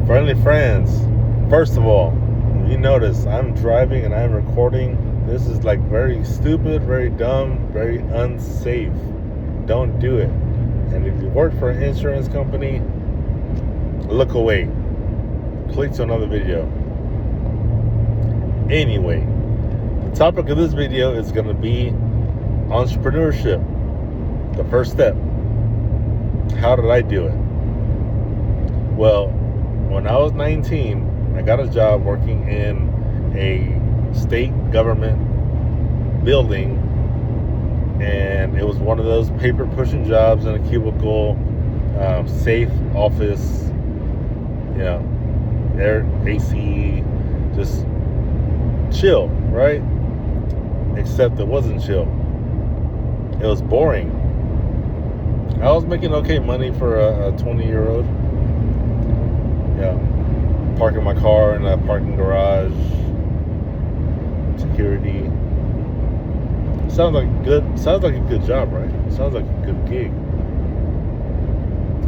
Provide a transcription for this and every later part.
Friendly friends, first of all, you notice I'm driving and I'm recording. This is like very stupid, very dumb, very unsafe. Don't do it. And if you work for an insurance company, look away. Click to another video. Anyway, the topic of this video is going to be entrepreneurship. The first step. How did I do it? Well, when I was 19, I got a job working in a state government building, and it was one of those paper pushing jobs in a cubicle, safe office, air, AC, just chill, right? Except it wasn't chill. It was boring. I was making okay money for a 20-year-old. Parking my car in a parking garage, security. Sounds like a good job, right? Sounds like a good gig.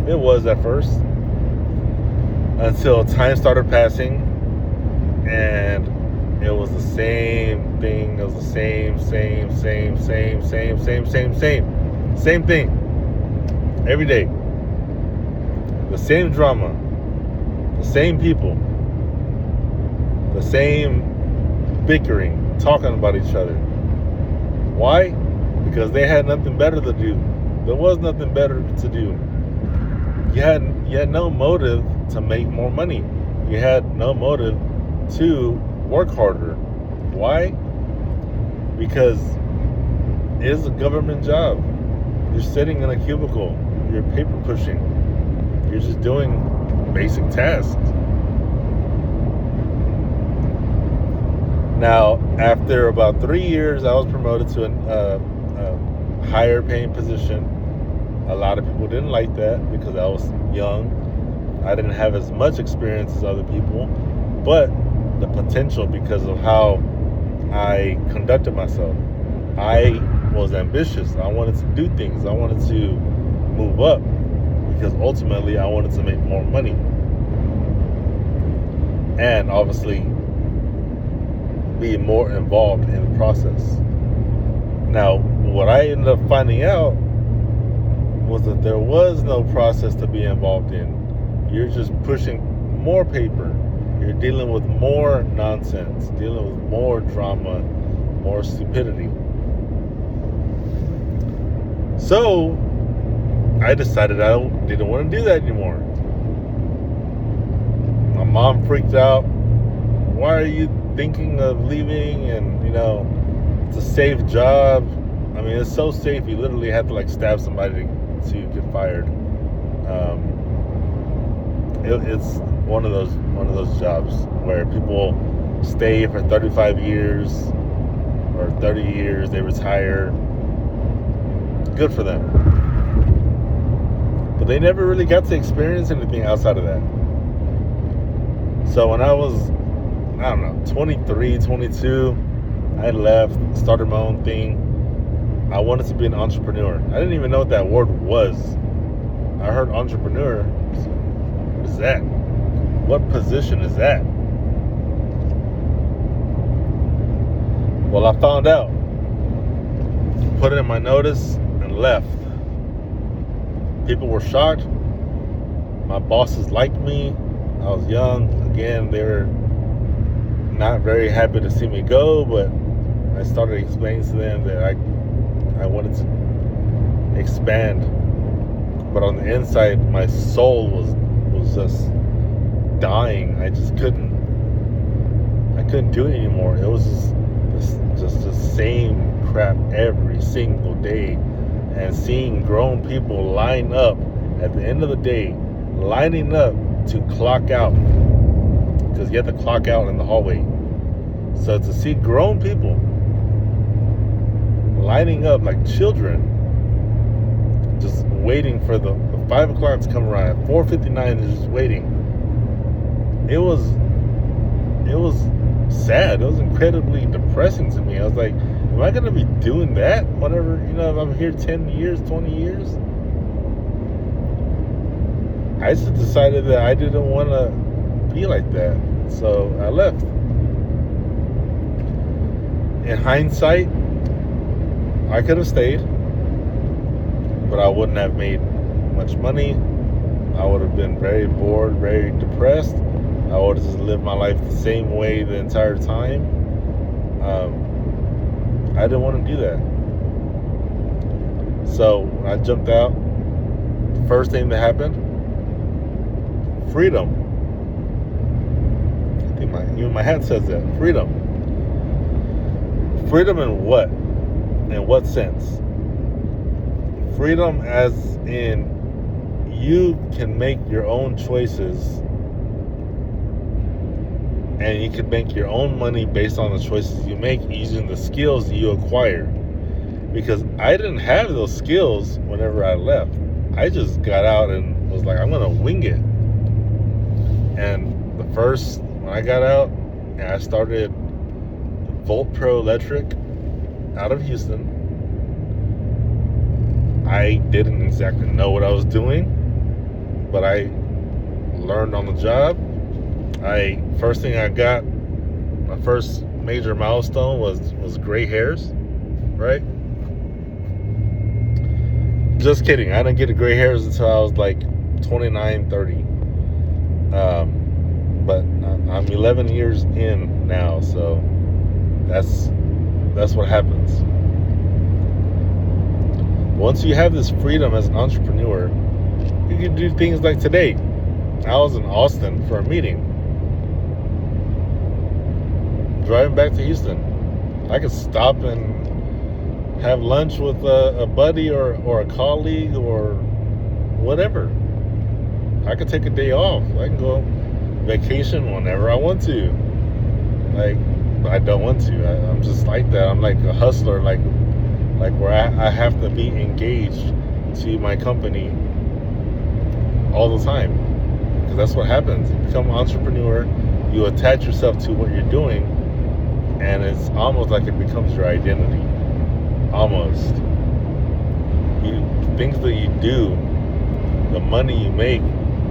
It was at first, until time started passing, and it was the same thing. It was the same thing every day. The same drama. The same people, the same bickering, talking about each other. Why? Because they had nothing better to do. There was nothing better to do. You had no motive to make more money. You had no motive to work harder. Why? Because it's a government job. You're sitting in a cubicle. You're paper pushing. You're just doing basic tasks. Now, after about 3 years, I was promoted to a higher paying position. A lot of people didn't like that because I was young. I didn't have as much experience as other people, but the potential, because of how I conducted myself. I was ambitious. I wanted to do things. I wanted to move up, because ultimately I wanted to make more money. And obviously be more involved in the process. Now, what I ended up finding out was that there was no process to be involved in. You're just pushing more paper. You're dealing with more nonsense, dealing with more drama, more stupidity. So I decided I didn't want to do that anymore. My mom freaked out. Why are you thinking of leaving? And it's a safe job. I mean, it's so safe. You literally have to stab somebody to get fired. It's one of those jobs where people stay for 35 years or 30 years. They retire. Good for them. But they never really got to experience anything outside of that. So when I was, 23, 22, I left, started my own thing. I wanted to be an entrepreneur. I didn't even know what that word was. I heard entrepreneur. What is that? What position is that? Well, I found out. Put it in my notice and left. People were shocked. My bosses liked me. I was young. Again, they were not very happy to see me go, but I started explaining to them that I wanted to expand. But on the inside, my soul was just dying. I couldn't do it anymore. It was just the same crap every single day. And seeing grown people line up at the end of the day, lining up to clock out, because you have to clock out in the hallway. So to see grown people lining up like children, just waiting for the 5 o'clock to come around, at 4:59 they're just waiting. It was sad. It was incredibly depressing to me. I was like, am I gonna be doing that whenever, if I'm here 10 years, 20 years? I just decided that I didn't want to be like that. So I left. In hindsight, I could have stayed, but I wouldn't have made much money. I would have been very bored, very depressed. I would have just lived my life the same way the entire time. I didn't want to do that. So when I jumped out, the first thing that happened, freedom. I think even my hat says that. Freedom. Freedom in what? In what sense? Freedom as in you can make your own choices and you can make your own money based on the choices you make using the skills you acquire. Because I didn't have those skills whenever I left. I just got out and was like, I'm going to wing it. And when I got out, and I started Volt Pro Electric out of Houston. I didn't exactly know what I was doing, but I learned on the job. First thing I got, my first major milestone was gray hairs, right? Just kidding. I didn't get the gray hairs until I was like 29, 30. But I'm 11 years in now, so that's what happens. Once you have this freedom as an entrepreneur, you can do things like today. I was in Austin for a meeting. Driving back to Houston, I could stop and have lunch with a buddy or a colleague or whatever. I could take a day off. I can go vacation whenever I want to. But I don't want to. I'm just like that. I'm like a hustler, like where I have to be engaged to my company all the time. Because that's what happens. You become an entrepreneur, you attach yourself to what you're doing, and it's almost like it becomes your identity. Almost. Things that you do, the money you make,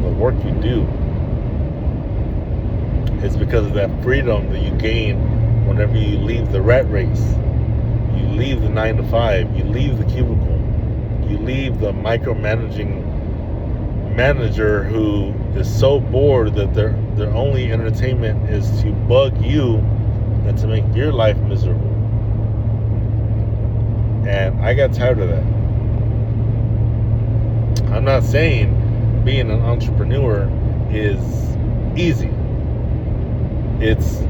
the work you do, it's because of that freedom that you gain whenever you leave the rat race. You leave the 9 to 5, you leave the cubicle, you leave the micromanaging manager who is so bored that their only entertainment is to bug you and to make your life miserable. And I got tired of that. I'm not saying being an entrepreneur is easy. It's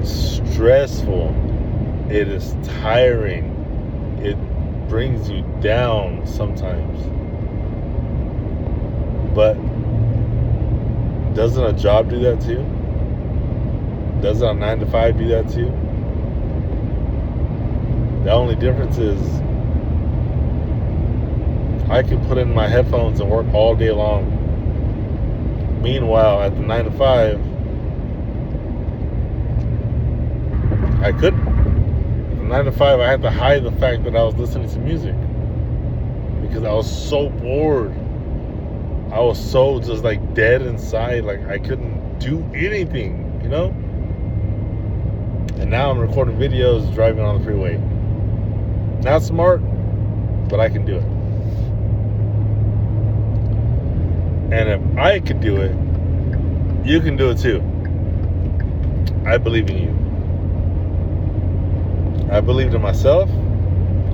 stressful. It is tiring. It brings you down sometimes. But doesn't a job do that too? Doesn't a 9 to 5 do that too? The only difference is I can put in my headphones and work all day long. Meanwhile, at the 9 to 5, I couldn't. At the 9 to 5, I had to hide the fact that I was listening to music because I was so bored. I was so just like dead inside, like I couldn't do anything, you know? And now I'm recording videos driving on the freeway. Not smart, but I can do it. And if I could do it, you can do it too. I believe in you. I believed in myself.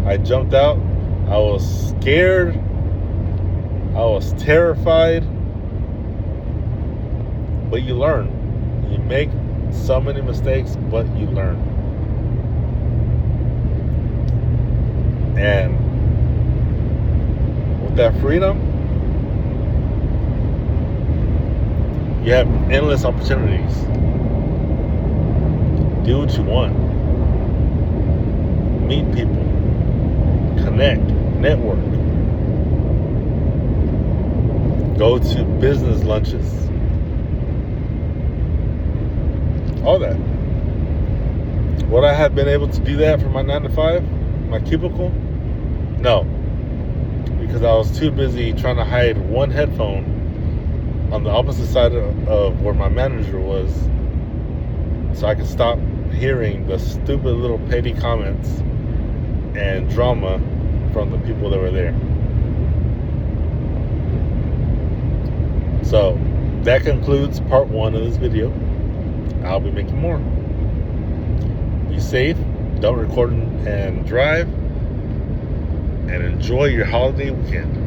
I jumped out. I was scared. I was terrified. But you learn. You make so many mistakes, but you learn. And with that freedom, you have endless opportunities. Do what you want. Meet people. Connect. Network. Go to business lunches. All that. Would I have been able to do that for my 9 to 5? My cubicle? No. Because I was too busy trying to hide one headphone on the opposite side of where my manager was, so I could stop hearing the stupid little petty comments and drama from the people that were there. So that concludes part 1 of this video. I'll be making more. Be safe, don't record and drive, and enjoy your holiday weekend.